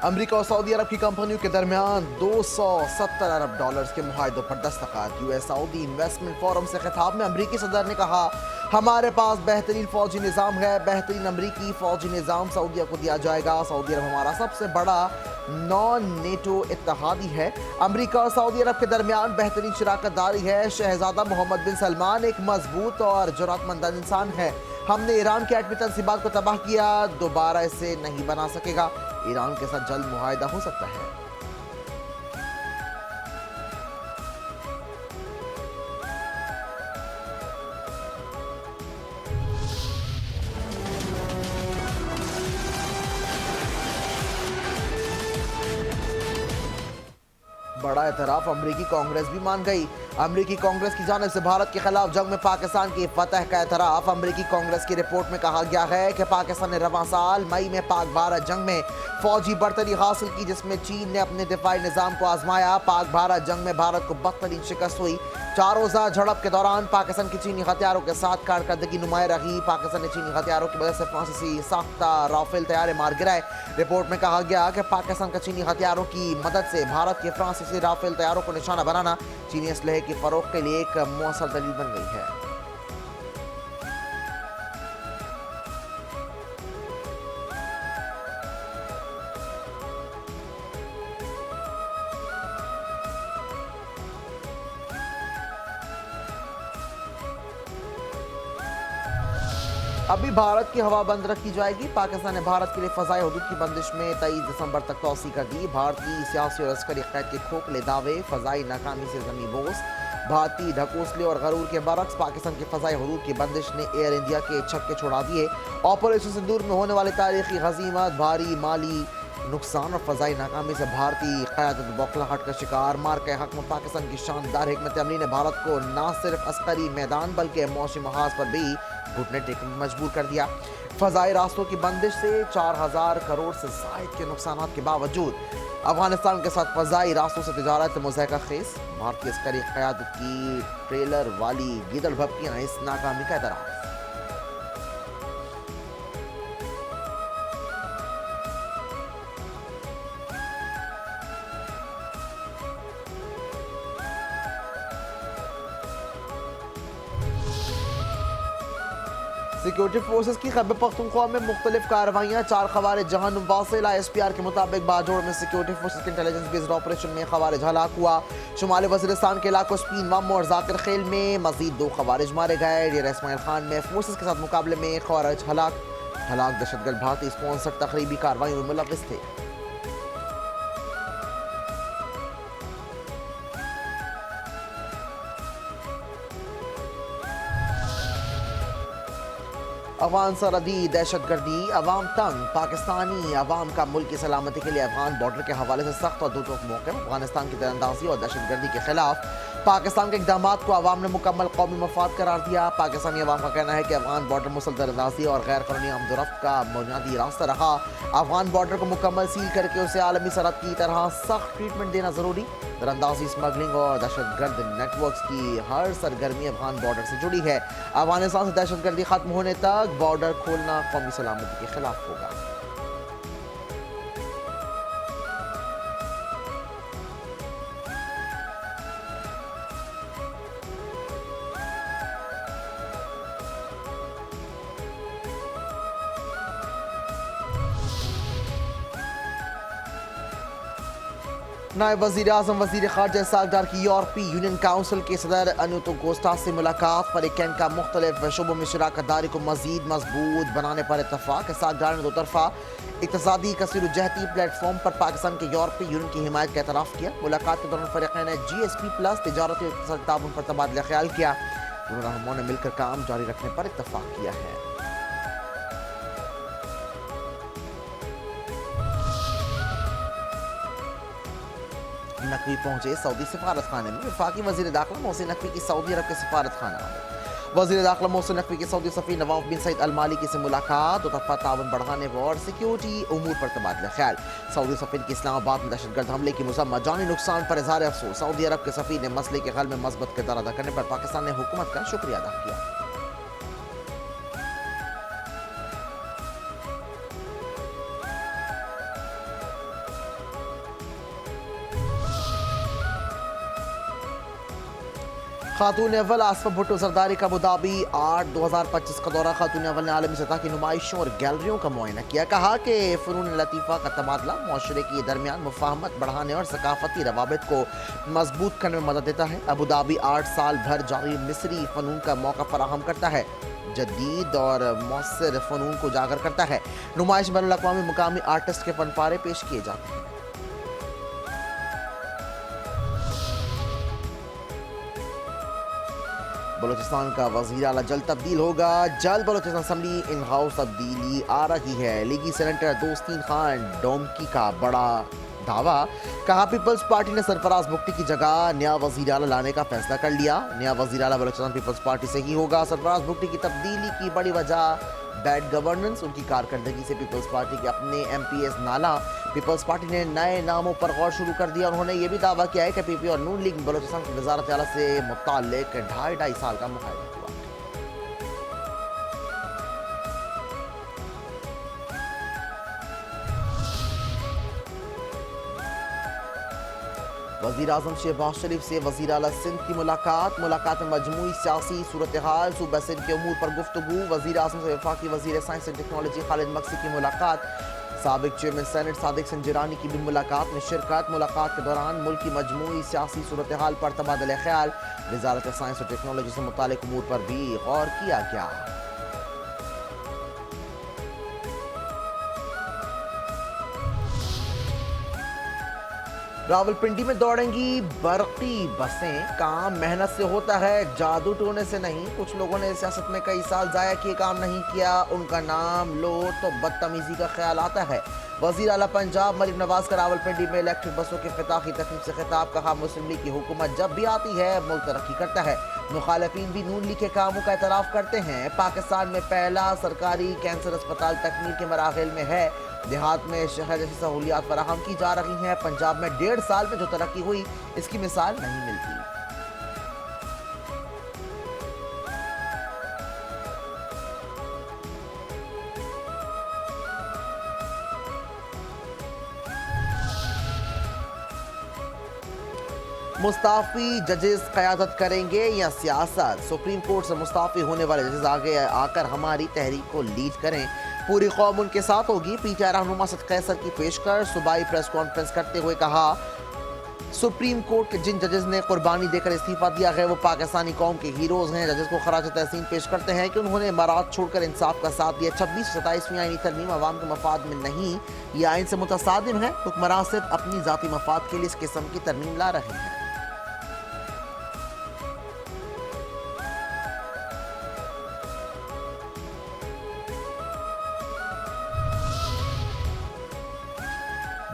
America और Saudi अरब की कंपनियों के दरमियान 270 अरब डॉलर्स के मुआहदों पर दस्तखत। यूएस सऊदी इन्वेस्टमेंट फोरम से खिताब में अमेरिकी सदर ने कहा, हमारे पास बेहतरीन फौजी निज़ाम है, बेहतरीन अमेरिकी फौजी निज़ाम सऊदीया को दिया जाएगा। सऊदी अरब हमारा सबसे बड़ा नॉन नेटो इत्तेहादी है। अमेरिका और सऊदी अरब के दरमियान बेहतरीन शराकत दारी है। शहजादा मोहम्मद बिन सलमान एक मजबूत और जुर्रतमंद इंसान है। हमने ईरान के एटमी तंसीबात को तबाह किया, दोबारा इसे नहीं बना सकेगा। ईरान के साथ जल्द मुआहिदा हो सकता है। बड़ा एतराफ अमरीकी कांग्रेस भी मान गई। अमरीकी कांग्रेस की जानिब से भारत के खिलाफ जंग में पाकिस्तान की फतह का एतराफ। अमरीकी कांग्रेस की रिपोर्ट में कहा गया है कि पाकिस्तान ने रवां साल मई में पाक भारत जंग में फौजी बढ़तरी हासिल की, जिसमें चीन ने अपने दिफाई निज़ाम को आजमाया। पाक भारत जंग में भारत को बदतरीन शिकस्त हुई। 4 रोज़ा झड़प के दौरान पाकिस्तान की चीनी हथियारों के साथ कारकर्दगी नुमाया रही। पाकिस्तान ने चीनी हथियारों की वजह से फ्रांसीसी साख्ता राफेल तैयारे मार गिराए। रिपोर्ट में कहा गया कि पाकिस्तान का चीनी हथियारों की मदद से भारत के फ्रांसीसी राफेल तैयारों को निशाना बनाना चीनी असलहे की फरोख्त के लिए एक मौसर दलील बन गई है। अभी भारत की हवा बंद रखी जाएगी। पाकिस्तान ने भारत के लिए फ़ज़ाई हदूद की बंदिश में 23 दिसंबर तक तौसी कर दी। भारतीय सियासी और अस्करी क़ैद के खोखले दावे, फ़ज़ाई नाकामी से ज़मीं बोस। भारतीय ढकोसले और गरूर के बरक्स पाकिस्तान की फ़ज़ाई हदूद की बंदिश ने एयर इंडिया के छक्के छुड़ा दिए। ऑपरेशन सिंदूर में होने वाले तारीखी हज़ीमत, भारी माली नुकसान और फ़ज़ाई नाकामी से भारतीय क़यादत बौखलाहट का शिकार। मार के हक़ में पाकिस्तान की शानदार हिकमत अमली ने भारत को न सिर्फ अस्करी मैदान बल्कि मौसमी महाज पर भी घुटने टेकने में मजबूर कर दिया। फ़ज़ाई रास्तों की बंदिश से 4000 करोड़ से ज़ायद के नुकसान के बावजूद अफगानिस्तान के साथ फ़ज़ाई रास्तों से तिजारत मुज़ाहिका खेज़। भारतीय अस्करी क़यादत की ट्रेलर वाली गीदड़ भपकियाँ इस नाकामी का एतराफ़। सिक्योरिटी फोर्सेस की खैबर पख्तूनख्वा में मुख्तलिफ कार्रवाइयाँ। 4 खवारिज जहां वासिल ISPR के मुताबिक बाजोड़ में सिक्योरिटी फोर्सेस के इंटेलिजेंस बेस्ड ऑपरेशन में खवारिज हलाक हुआ। शुमाली वज़ीरिस्तान के इलाकों स्पीन वम और जाकिर खेल में मजीद 2 खवारिज मारे गए। डेरा इस्माइल खान में फोर्सेस के साथ मुकाबले में खवारिज हलाक दहशतगर्द भारतीय स्पॉन्सर तकरीबी कार्रवाई में मुलव्विस थे। अफगान सरहदी दहशतगर्दी, अवाम तंग। पाकिस्तानी अवाम का मुल्क की सलामती के लिए अफगान बॉर्डर के हवाले से सख्त और दूतों मौके। अफगानिस्तान की तीरंदाजी और दहशतगर्दी के खिलाफ पाकिस्तान के इक़दाम को अवाम ने मुकम्मल कौमी मफाद करार दिया। पाकिस्तानी अवाम का कहना है कि अफगान बॉर्डर मुसलसल तीरंदाजी और गैर कानूनी आमदोरफ्त का बुनियादी रास्ता रहा। अफगान बॉर्डर को मुकम्मल सील करके उसे आलमी सरहद की तरह सख्त ट्रीटमेंट देना ज़रूरी। तीरंदाजी, स्मगलिंग और दहशतगर्द नेटवर्क्स की हर सरगर्मी अफगान बॉर्डर से जुड़ी है। अफगानिस्तान से दहशतगर्दी खत्म होने तक बॉर्डर खोलना कौमी सलामती के खिलाफ होगा। नायब वज़ीर आज़म वज़ीर ख़ारजा इसहाक़ डार की यूरोपीय यूनियन काउंसिल के सदर अनितो कोस्टा से मुलाकात। फरीक़ैन का मुख्तलिफ शोबों में शराकत दारी को मज़ीद मजबूत बनाने पर इत्तफ़ाक़। इसहाक़ डार ने 2 तरफ़ा इक़्तिसादी कसीरुज्जहती प्लेटफॉर्म पर पाकिस्तान के यूरोपीय यूनियन की हिमायत का एतराफ़ किया। मुलाकात के दौरान फ़रीक़ैन ने GSP+ तिजारती और इक़्तिसादी ताउन पर तबादला ख्याल किया। दोनों रहनुमाओं ने मिलकर काम जारी रखने पर इत्तफ़ाक़ किया है। नकवी पहुंचे सऊदी सिफारत खाने में। वफाकी वज़ीर दाखिला मोहसिन नकवी की सऊदी अरब के सिफारत खाना में। वज़ीर दाखिला मोहसिन नकवी की सऊदी सफ़ीर नवाफ बिन सईद अल मालिकी से मुलाकात। 2 तरफ़ा ताउन बढ़ाने और सिक्योरिटी उमूर पर तबादला ख्याल। सऊदी सफ़ीर की इस्लामाबाद में दहशतगर्द हमले की मुज़म्मत, जानी नुकसान पर इज़हार अफसोस। सऊदी अरब के सफ़ीर ने मसले के हल में मस्बत किरदार अदा करने पर पाकिस्तान ने हुकूमत का शुक्रिया अदा किया। खातून अव्वल आसफा भुट्टो जरदारी का अबूधाबी 8/2025 का दौरा। खातून अव्वल ने आलमी सतह की नुमाइशों और गैलरियों का मुआयना किया। कहा कि फ़नून लतीफ़ा का तबादला माशरे के दरमियान मुफाहमत बढ़ाने और सकाफती रवाबित को मजबूत करने में मदद देता है। अबूधाबी 8 साल भर जारी मिस्री फ़नून का मौका फराहम करता है, जदीद और मौसर फ़नून को उजागर करता है। नुमाइश बैनुल अक़वामी मुकामी आर्टिस्ट के फनपारे पेश किए जाते हैं। बलूचिस्तान का वज़ीर आला जल्द तब्दील होगा। जल्द बलूचिस्तान असम्बली इन हाउस तब्दीली आ रही है। लीगी सेनेटर दोस्तीन खान डोमकी का बड़ा दावा। कहा पीपल्स पार्टी ने सरफराज भुट्टी की जगह नया वज़ीर आला लाने का फैसला कर लिया। नया वज़ीर आला बलूचिस्तान पीपल्स पार्टी से ही होगा। सरफराज भुट्टी की तब्दीली की बड़ी वजह बैड गवर्नेंस, उनकी कारकर्दगी से पीपल्स पार्टी के अपने MPs नाला। पीपल्स पार्टी ने नए नामों पर गौर शुरू कर दिया। उन्होंने ये भी दावा किया है कि PP और नून लीग बलूचिस्तान की वज़ारत आला से मुताल्लिक 2.5 साल का मुआहदा हुआ। वज़ीर आज़म शहबाज शरीफ से वज़ीर आला सिंध की मुलाकात में मजमूई सियासी सूरत हाल, सूबा सिंध के अमूर पर गुफ्तगू। वज़ीर आज़म से वफाकी वज़ीर science and technology Khalid Maksi की मुलाकात। साबिक चेयरमैन सेनेट सादिक संजरानी की भी मुलाकात में शिरकत। मुलाकात के दौरान मुल्क की मजमूई सियासी सूरत हाल पर तबादला ख्याल, वज़ारत साइंस और टेक्नोलॉजी से मुताल्लिक़ अमूर पर भी गौर किया गया। रावलपिंडी में दौड़ेंगी बरकी बसें। काम मेहनत से होता है, जादू टोने से नहीं। कुछ लोगों ने सियासत में कई साल जाया किए, काम नहीं किया, उनका नाम लो तो बदतमीजी का ख्याल आता है। वज़ीर आला पंजाब मलिक नवाज का रावलपिंडी में इलेक्ट्रिक बसों के इफ्तिताही तकरीब से खिताब। कहा मुस्लिम लीग की हुकूमत जब भी आती है मुल्क तरक्की करता है। मुखालिफिन भी नून लीग के कामों का एतराफ़ करते हैं। पाकिस्तान में पहला सरकारी कैंसर अस्पताल तकमील के मराहिल में है। देहात में शहर जैसी सहूलियात फराहम की जा रही हैं। पंजाब में 1.5 साल में जो तरक्की हुई इसकी मिसाल नहीं मिलती। मुस्ताफ़ी जजेस क़यादत करेंगे या सियासत? सुप्रीम कोर्ट से मुस्ताफ़ी होने वाले जजेस आगे आकर हमारी तहरीक को लीड करें। पूरी कौम उनके साथ होगी। PTI रहनुमा सद कैसर की पेशकर। सूबाई प्रेस कॉन्फ्रेंस करते हुए कहा सुप्रीम कोर्ट के जिन जजेस ने कुर्बानी देकर इस्तीफा दिया है वो पाकिस्तानी कौम के हीरोज़ हैं। जजेस को खराज तहसीन पेश करते हैं कि उन्होंने इमारात छोड़कर इंसाफ का साथ दिया। 26-27वीं आईनी तरमीम अवाम के मफाद में नहीं, ये आइन से मुतसादिम है। हुक्मरान सिर्फ अपनी ज़ाती मफाद के लिए इस किस्म की तरमीम ला रहे हैं।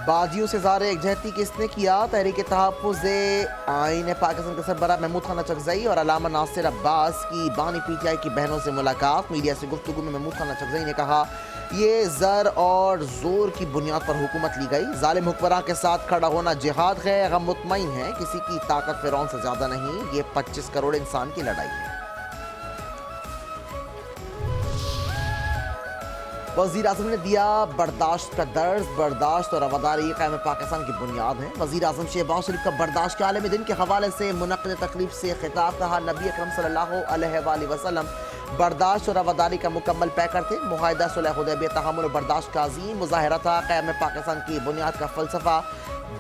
बाजियों से ज़ारे एकजहती किसने किया? तहरीक तहफ़्फ़ुज़ आइन पाकिस्तान के सरबराह महमूद खान चकज़ई और अल्लामा नासिर अब्बास की बानी PTI की बहनों से मुलाकात। मीडिया से गुफ्तगू में महमूद खान चकज़ई ने कहा ये ज़र और ज़ोर की बुनियाद पर हुकूमत ली गई। ज़ालिम हुक्मरान के साथ खड़ा होना जिहाद है। हम मुतमईन हैं किसी की ताकत फ़िरौन से ज़्यादा नहीं। ये 25 करोड़ इंसान की लड़ाई है। वज़ीर आज़म ने दिया बर्दाश्त का दर्ज। बर्दाश्त और रवादारी क़याम पाकिस्तान की बुनियाद है। वज़ीर आज़म शहबाज शरीफ का बर्दाश्त के आलमी दिन के हवाले से मुनक़्क़िद तक़रीब से खिताब। कहा नबी अकरम सल्लल्लाहु अलैहि वसल्लम बर्दाश्त और रवादारी का मुकम्मल पैकर थे। मुआहिदा सुलह हुदैबिया तहम्मुल और बर्दाश्त का अज़ीम मुज़ाहिरा था। क़याम पाकिस्तान की बुनियाद का फ़लसफ़ा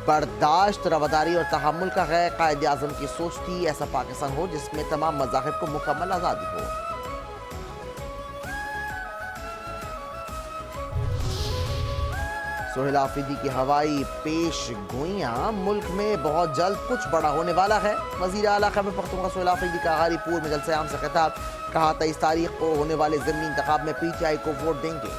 बर्दाश्त, रवादारी और तहम्मुल का है। क़ायद आज़म की सोच थी ऐसा पाकिस्तान हो जिसमें तमाम मज़ाहिब को मुकम्मल आज़ादी हो। सोहेल आफरीदी की हवाई पेश गोइयाँ। मुल्क में बहुत जल्द कुछ बड़ा होने वाला है। वज़ीर आला ख़ैबर पख्तूनख्वा सोहेल आफरीदी का गारीपुर में जलसे आम से खिताब। कहा 23 तारीख को होने वाले ज़िमनी इंतखाब में PTI को वोट देंगे।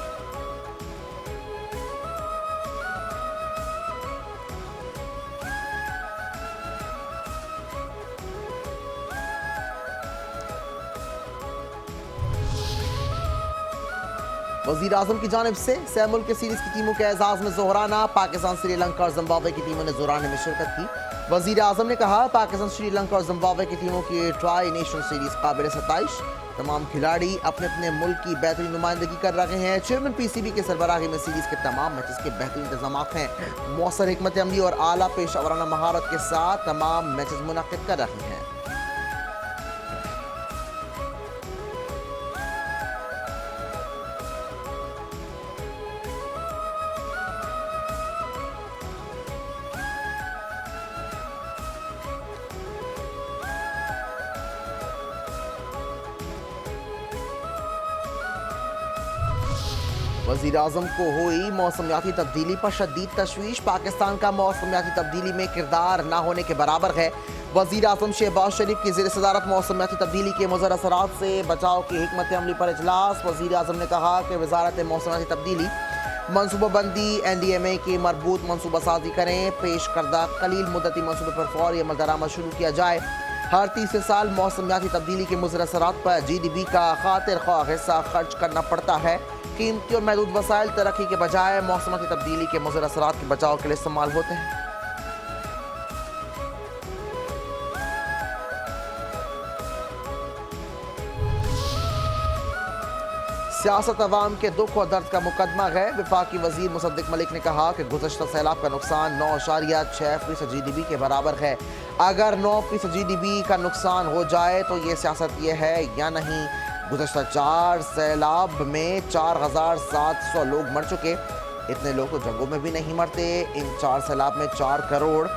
वज़ीर आज़म की जानिब से सैमुल के सीरीज़ की टीमों के एजाज़ में जोहराना। पाकिस्तान, श्रीलंका और जिम्बाब्वे की टीमों ने जोहराने में शिरकत की। वज़ीर आज़म ने कहा पाकिस्तान, श्रीलंका और जिम्बाब्वे की टीमों की ट्राई नेशन सीरीज़ काबिल सताइश। तमाम खिलाड़ी अपने अपने मुल्क की बेहतरीन नुमाइंदगी कर रहे हैं। चेयरमैन PCB के सरबराही में सीरीज़ के तमाम मैचेस के बेहतरीन इंतजाम हैं। मौसर हिकमत अमली और आला पेशा वराना महारत के साथ तमाम मैचेस मुनक़्क़िद कर रहे हैं। वज़ीर आज़म को हुई मौसमियाती तब्दीली पर शदीद तशवीश। पाकिस्तान का मौसमियाती तब्दीली में किरदार ना होने के बराबर है। वज़ीर आज़म शहबाज शरीफ की ज़ेर सदारत मौसमियाती तब्दीली के मुज़र असरात से बचाव की हिकमत अमली पर इजलास। वज़ीर आज़म ने कहा कि वजारत मौसमियाती तब्दीली मनसूबाबंदी NDMA की मरबूत मनसूबा साजी करें। पेश करदा कलील मुद्दती मनसूबे पर फौरी अमल दरामद शुरू किया जाए। हर तीसरे साल मौसमियाती तब्दीली के मुज़र असरात पर GDP का खातिर ख्वाह हिस्सा खर्च करना पड़ता है। कीमती और महदूद वसाइल तरक्की के बजाय मौसमियाती तब्दीली के मुज़र असरात के बचाव के लिए इस्तेमाल होते हैं। सियासत अवाम के दुख और दर्द का मुकदमा है। वफाकी वजीर मुसद्दिक मलिक ने कहा कि गुज़श्ता सैलाब का नुकसान 9.6% GDP के बराबर है। अगर 9% GDP का नुकसान हो जाए तो ये सियासत ये है या नहीं। गुज़श्ता 4 सैलाब में 4,700 लोग मर चुके। इतने लोग तो जंगों में भी नहीं मरते। इन 4 सैलाब में 4 करोड़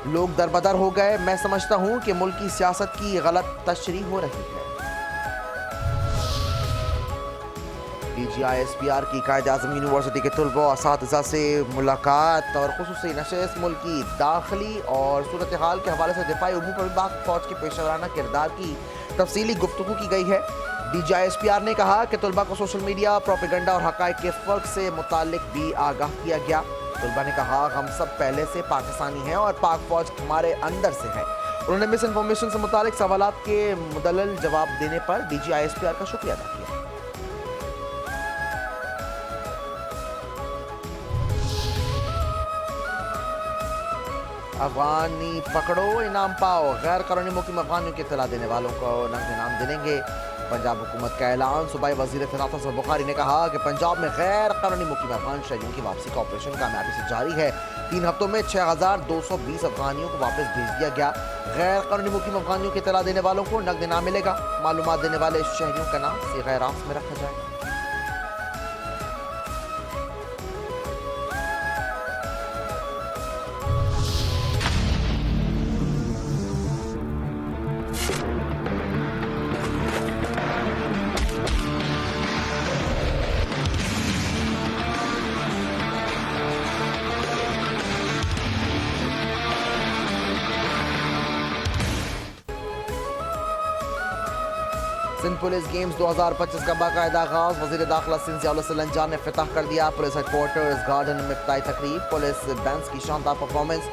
लोग दरबदर हो गए। मैं समझता हूँ कि मुल्क की सियासत की गलत तशरीह हो रही है। DGISPR की कायद-ए-आज़म यूनिवर्सिटी के तलबा और असातिज़ा से मुलाकात और खुसूसी नशिस्त मुल्क की दाखिली और सूरत हाल के हवाले से दिफाई उमूर पर पाक फौज के पेशेवराना किरदार की तफसीली गुफ्तगू की गई है। DGISPR ने कहा कि तलबा को सोशल मीडिया प्रोपेगेंडा और हक़ाइक़ के फ़र्क से मुतालिक भी आगाह किया गया। तलबा ने कहा हम सब पहले से पाकिस्तानी हैं और पाक फौज हमारे अंदर से है। उन्होंने मिस इन्फॉर्मेशन से मुतालिक सवालात के मुदल्लल जवाब देने पर DGISPR का शुक्रिया अदा किया। अफगानी पकड़ो इनाम पाओ, गैर कानूनी मुकीम अफगानियों की इत्तला देने वालों को नकद इनाम देंगे। पंजाब हुकूमत का ऐलान। सूबाई वज़ीर ख़िलाफ़त बुखारी ने कहा कि पंजाब में गैर कानूनी मुकीम अफगान शहरियों की वापसी का ऑपरेशन कामयाबी से जारी है। 3 हफ्तों में 6,220 अफगानियों को वापस भेज दिया गया। गैर कानूनी मुकीम अफगानियों की इत्तला देने वालों को नकद इनाम मिलेगा। मालूमात देने वाले शहरियों का नाम सिग़ाए रास्त में रखा जाएगा। सिंध पुलिस गेम्स 2025 का बाकायदा आगाज। वज़ीर दाखिला सिंध ज़ियाउल हसन जान ने इफ्तिताह कर दिया। पुलिस हेडक्वार्टर्स गार्डन में इफ्तिताही तकरीब। पुलिस बैंड्स की शानदार परफॉर्मेंस,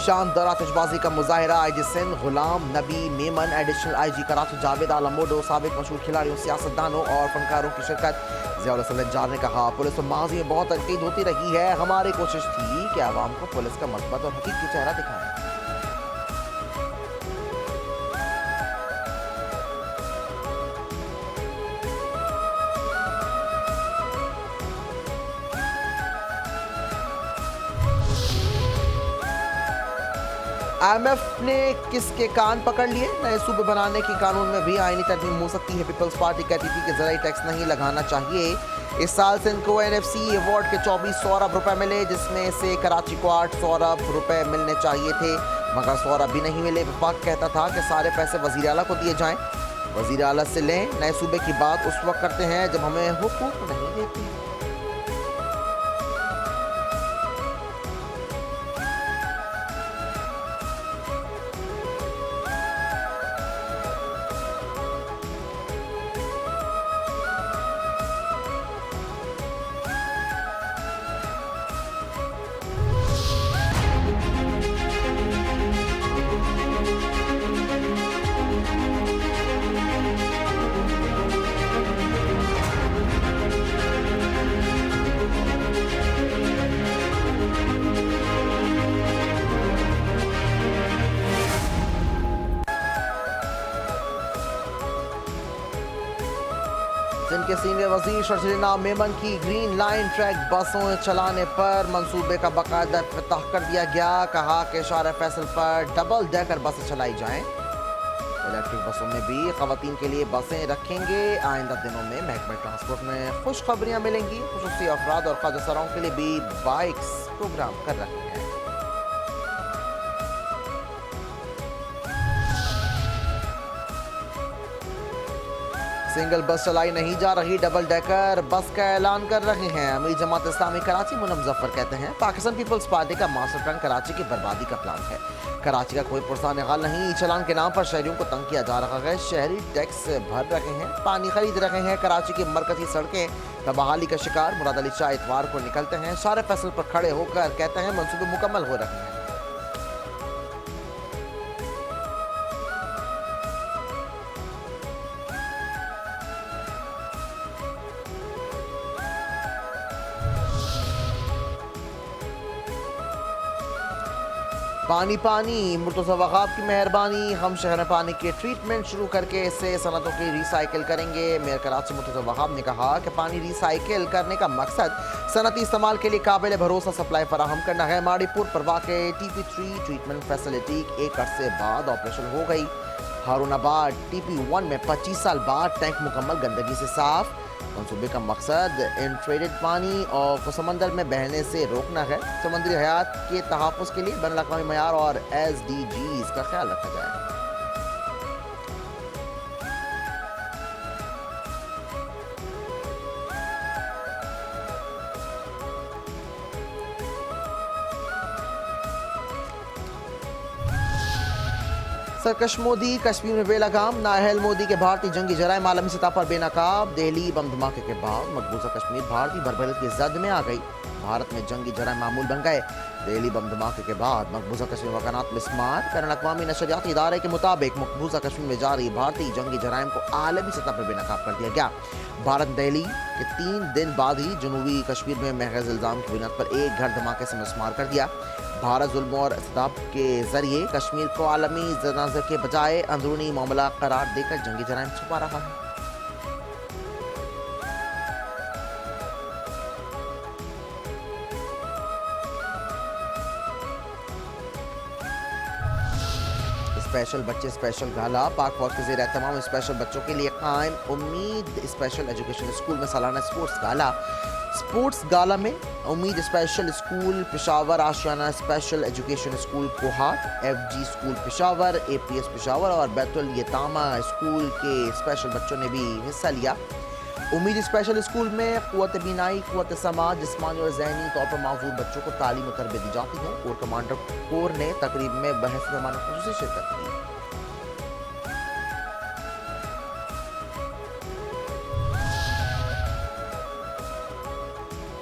शानदार आतिशबाजी का मुजाहिरा। IG Sindh Ghulam Nabi Memon, additional IG Karachi Javed Alam मोडो, साबिक मशहूर खिलाड़ियों, सियासतदानों और फनकारों की शिरकत। ज़ियाउल हसन जान ने कहा पुलिस पर माजी में बहुत तनकीद होती रही है। हमारी कोशिश थी कि आवाम को पुलिस का मस्बत और हकीकी चेहरा दिखाएं। IMF ने किसके कान पकड़ लिए। नए सूबे बनाने की कानून में भी आईनी तरमीम हो सकती है। पीपल्स पार्टी कहती थी कि ज़राई टैक्स नहीं लगाना चाहिए। इस साल सिंध को NFC अवार्ड के 2400 अरब रुपए मिले, जिसमें से कराची को 800 अरब रुपए मिलने चाहिए थे, मगर 100 अरब भी नहीं मिले। वफाक कहता था कि सारे पैसे वज़ीर आला को दिए जाएं। वज़ीर आला से लें। नए सूबे की बात उस वक्त करते हैं जब हमें हुकूक नहीं देते। सिंध के सीनियर वजीर शर्जीना मेमन की ग्रीन लाइन ट्रैक बसों चलाने पर मंसूबे का बाकायदा इफ्तिताह कर दिया गया। कहा कि शार फैसल पर डबल डेकर बसें चलाई जाएं। इलेक्ट्रिक बसों में भी खवातीन के लिए बसें रखेंगे। आइंदा दिनों में महकमा ट्रांसपोर्ट में खुशखबरियां मिलेंगी। खुसूसी अफराद और ख्वाजा के लिए भी बाइक्स प्रोग्राम कर रहे हैं। सिंगल बस चलाई नहीं जा रही, डबल डेकर बस का ऐलान कर रहे हैं अमीर जमात इस्लामी कराची मुनम जफर। कहते हैं पाकिस्तान पीपल्स पार्टी का मास्टर प्लान कराची की बर्बादी का प्लान है। कराची का कोई पुरसान हाल नहीं, चलान के नाम पर शहरियों को तंग किया जा रहा है। शहरी टैक्स भर रहे हैं, पानी खरीद रहे हैं। कराची की मरकजी सड़कें तबाही का शिकार। मुराद अली शाह इतवार को निकलते हैं, सारे फैसल पर खड़े होकर कहते हैं मंसूबे मुकम्मल हो रहे हैं। पानी पानी मुर्तज़ा वहाब की मेहरबानी, हम शहर में पानी की ट्रीटमेंट शुरू करके इससे सनतों की रिसाइकिल करेंगे। मेयर कराची मुर्तज़ा वहाब ने कहा कि पानी रिसाइकिल करने का मकसद सनती इस्तेमाल के लिए काबिल भरोसा सप्लाई फराहम करना है। माड़ीपुर पर वाक़े TP3 ट्रीटमेंट फैसिलिटी एक अरसे बाद ऑपरेशन हो गई। हारूनाबाद TP1 में 25 साल बाद टैंक मुकम्मल गंदगी से साफ। मंसूबे का मकसद इनट्रेटेड पानी और को समंदर में बहने से रोकना है। समुद्री हयात के तहफ़्फ़ुज़ के लिए बैनुल-अक़वामी मयार और SDGs का ख्याल रखा जाए। सरकश मोदी कश्मीर में बेलगाम, नाअहल मोदी के भारतीय जंगी जराइम आलमी सतह पर बेनकाब। दिल्ली बम धमाके के बाद मकबूजा कश्मीर भारतीय बरबरीत की जद में आ गई। भारत में जंगी जराइम मामूल बन गए। दिल्ली बम धमाके के बाद मकबूजा कश्मीर मकानात मिस्मार। बैनुल-अक़वामी नशरियाती इदारे के मुताबिक मकबूजा कश्मीर में जारी भारतीय जंगी जराइम को आलमी सतह पर बेनकाब कर दिया गया। भारत दिल्ली के 3 दिन बाद ही जनूबी कश्मीर में महज इल्ज़ाम की बुनियाद पर एक घर धमाके से मिस्मार कर दिया। भारत जुल्म और इस्ताब के जरिए कश्मीर को आलमी तनाज़ के बजाय अंदरूनी मामला करार देकर जंगी जराइम छुपा रहा है। स्पेशल बच्चे स्पेशल गाला, पाक फौज के ज़ेर तमाम स्पेशल बच्चों के लिए कायम उम्मीद स्पेशल एजुकेशन स्कूल में सालाना स्पोर्ट्स गाला। स्पोर्ट्स गाला में Umeed special school Peshawar, Ashiana special education school Kohat, FG school Peshawar, APS Peshawar और बैतुल यतामा स्कूल के स्पेशल बच्चों ने भी हिस्सा लिया। उम्मीद स्पेशल स्कूल में क़ुव्वत बीनाई, क़ुव्वत समाज, जिस्मानी और ज़हनी तौर पर माज़ूर बच्चों को तालीम और तरबियत दी जाती है। कोर कमांडर कोर ने तकरीब में बहस मेहमान ख़ुसूसी शिरकत की।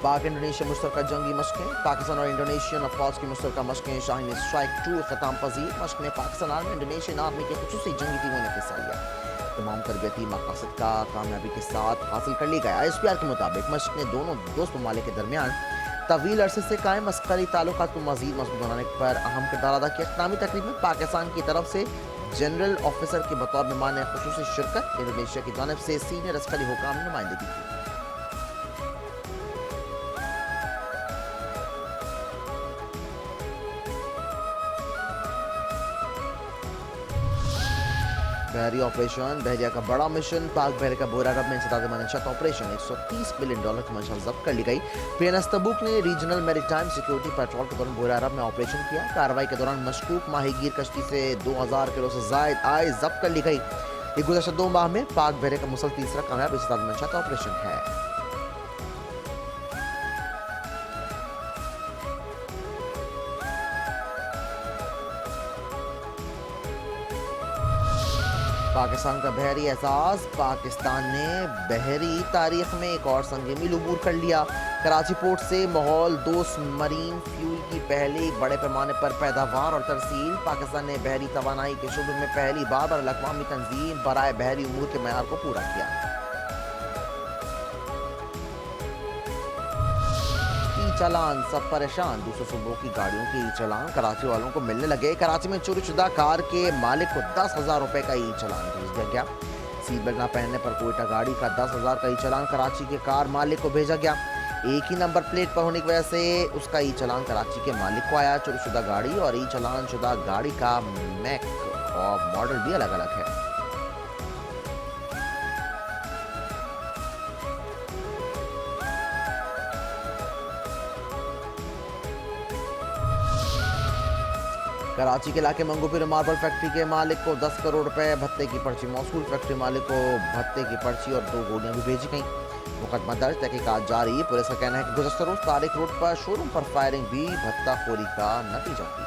पाक इंडोनेशिया मुश्तरका जंगी मशकें, पाकिस्तान और इंडोनेशियन अफवाज की मुश्तरका मशकें शाहीन स्ट्राइक 2 ख़त्म पजीर। मशक में पाकिस्तान आर्मी इंडोनेशियन आर्मी के ख़ुसूसी जंगी टीमों ने हिस्सा लिया। तमाम तरबियती मकसद का कामयाबी के साथ हासिल कर ली गया। ISPR के मुताबिक मशक ने दोनों दोस्त ममालिक के दरमियान तवील अरसे से कायम अस्करी ताल्लुकात को मज़ीद मजबूत बनाने पर अहम किरदार अदा किया। इख्तितामी तकरीब में पाकिस्तान की तरफ से जनरल ऑफिसर के बतौर मेहमान ख़ुसूसी शिरकत, इंडोनेशिया की जानिब से सीनियर अस्करी हुकाम ने नुमाइंदगी की। बहरी ऑपरेशन, बहरिया का बड़ा मिशन। पाक बहरे का बोरा रब में इंसदाद मनशत ऑपरेशन $130 मिलियन की मंशा जब्त कर ली गई। PNS तबूक ने रीजनल मैरीटाइम सिक्योरिटी पेट्रोल के दौरान बोरा रब में ऑपरेशन किया। कार्रवाई के दौरान मशकूक माहीगीर कश्ती से 2000 किलो से जायद आय जब्त कर ली गई। ये गुज़श्ता 2 माह में पाक बहरे का मुसल तीसरा कामयाब इंसदाद मनशत ऑपरेशन है। पाकिस्तान का बहरी एहसास, पाकिस्तान ने बहरी तारीख में एक और संग मील अबूर कर लिया। कराची पोर्ट से माहौल दोस्त मरीन फ्यूल की पहली बड़े पैमाने पर पैदावार और तरसील। पाकिस्तान ने बहरी तवानाई के शुबे में पहली बार बैनुल-अक़वामी तंजीम बराए बहरी उमूर के मयार को पूरा किया। चालान, सब परेशान, दूसरे सूबों की गाड़ियों के ई चालान कराची वालों को मिलने लगे। कराची में चोरीशुदा कार के मालिक को 10,000 रुपए का ई चालान भेज दिया गया। सीट बेल्ट न पहनने पर कोयटा गाड़ी का 10,000 का ई चालान कराची के कार मालिक को भेजा गया। एक ही नंबर प्लेट पर होने की वजह से उसका ई चालान कराची के मालिक को आया। चोरीशुदा गाड़ी और ई चालान शुदा गाड़ी का मैक और मॉडल भी अलग अलग है। कराची के इलाके मंगूपीर मार्बल फैक्ट्री के मालिक को 10 करोड़ रुपए भत्ते की पर्ची मौसूल। फैक्ट्री मालिक को भत्ते की पर्ची और 2 गोलियां भी भेजी गईं। मुकदमा दर्ज, तहकीकात जारी। पुलिस का कहना है कि गुज़श्ता रोज तारिक रोड पर शोरूम पर फायरिंग भी भत्ताखोरी का नतीजा थी।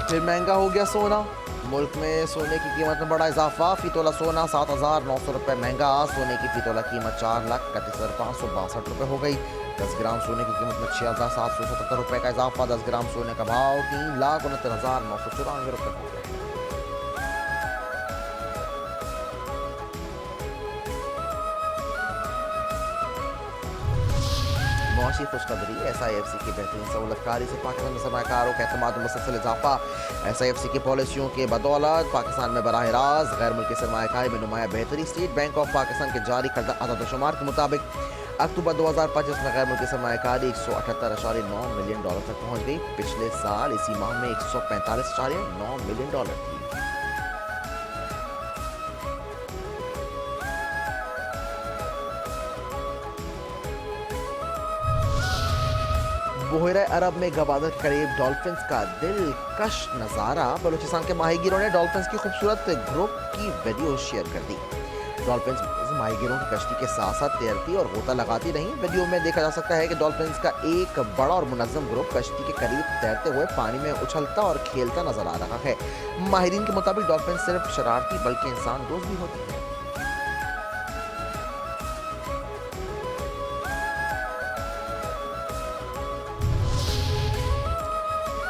फिर महंगा हो गया सोना। मुल्क में सोने की कीमत में बड़ा इजाफा। फी तोला सोना 7,900 रुपये महंगा। सोने की फी तोला कीमत 4,31,562 रुपये हो गई। 10 ग्राम सोने की कीमत में 6,777 रुपये का इजाफा। 10 ग्राम सोने का भाव 3,69,994 रुपये हो गया। मुआशी खुशखबरी, SIFC की बेहतरीन सहूलतकारी से पाकिस्तान में सरमाकारों का एतमाद में मुसलसल इजाफा। SIFC की पॉलिसियों के बदौलत पाकिस्तान में बराह रास्त गैर मुल्की सरमाकारी में नुमाया बेहतरी। स्टेट बैंक ऑफ पाकिस्तान के जारी करदा आदादोशुमार के मुताबिक अक्टूबर 2025 में गैर मुल्की सरमाकारी 178.9 मिलियन डॉलर तक पहुँच गई। पिछले साल इसी माह में 145.9 मिलियन डॉलर थी। बहरे अरब में गवादर के करीब डॉल्फिन्स का दिलकश नज़ारा। बलूचिस्तान के माहीगीरों ने डॉल्फिन्स की खूबसूरत ग्रुप की वीडियो शेयर कर दी। डॉल्फिन्स माहीगीरों की कश्ती के साथ साथ तैरती और गोता लगाती रहीं। वीडियो में देखा जा सकता है कि डॉल्फिन्स का एक बड़ा और मुनज़्ज़म ग्रुप कश्ती के करीब तैरते हुए पानी में उछलता और खेलता नजर आ रहा है। माहिरीन के मुताबिक डॉल्फिन सिर्फ शरारती बल्कि इंसान दोस्त भी होती है।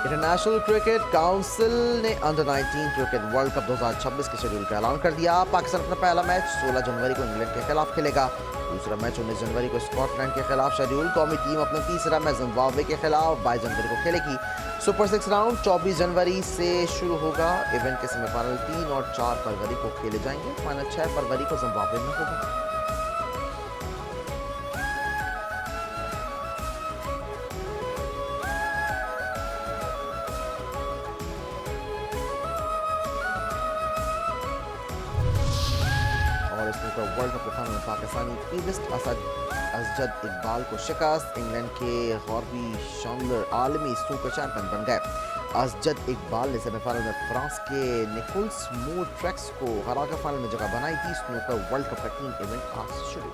इंटरनेशनल क्रिकेट काउंसिल ने अंडर 19 क्रिकेट वर्ल्ड कप 2026 के शेड्यूल का ऐलान कर दिया। पाकिस्तान अपना पहला मैच 16 जनवरी को इंग्लैंड के खिलाफ खेलेगा। दूसरा मैच 19 जनवरी को स्कॉटलैंड के खिलाफ शेड्यूल। कौमी टीम अपना तीसरा मैच जिम्बाब्वे के खिलाफ 22 जनवरी को खेलेगी। सुपर 6 राउंड 24 जनवरी से शुरू होगा। इवेंट के सेमीफाइनल 3 और 4 फरवरी को खेले जाएंगे। फाइनल 6 फरवरी को जिम्बाब्वे में होगा। वर्ल्ड कप के फाइनल में पाकिस्तानी टीमिस्ट असजद इकबाल को शिकस्त। इंग्लैंड के गौरवी शॉन्गलर आलमी स्नूकर चैंपियन बन गए। असजद इकबाल ने सेमीफाइनल में फ्रांस के निकोल्स मोट्रेक्स को हराकर फाइनल में जगह बनाई थी। स्नूकर वर्ल्ड कप का टीम इवेंट आज शुरू।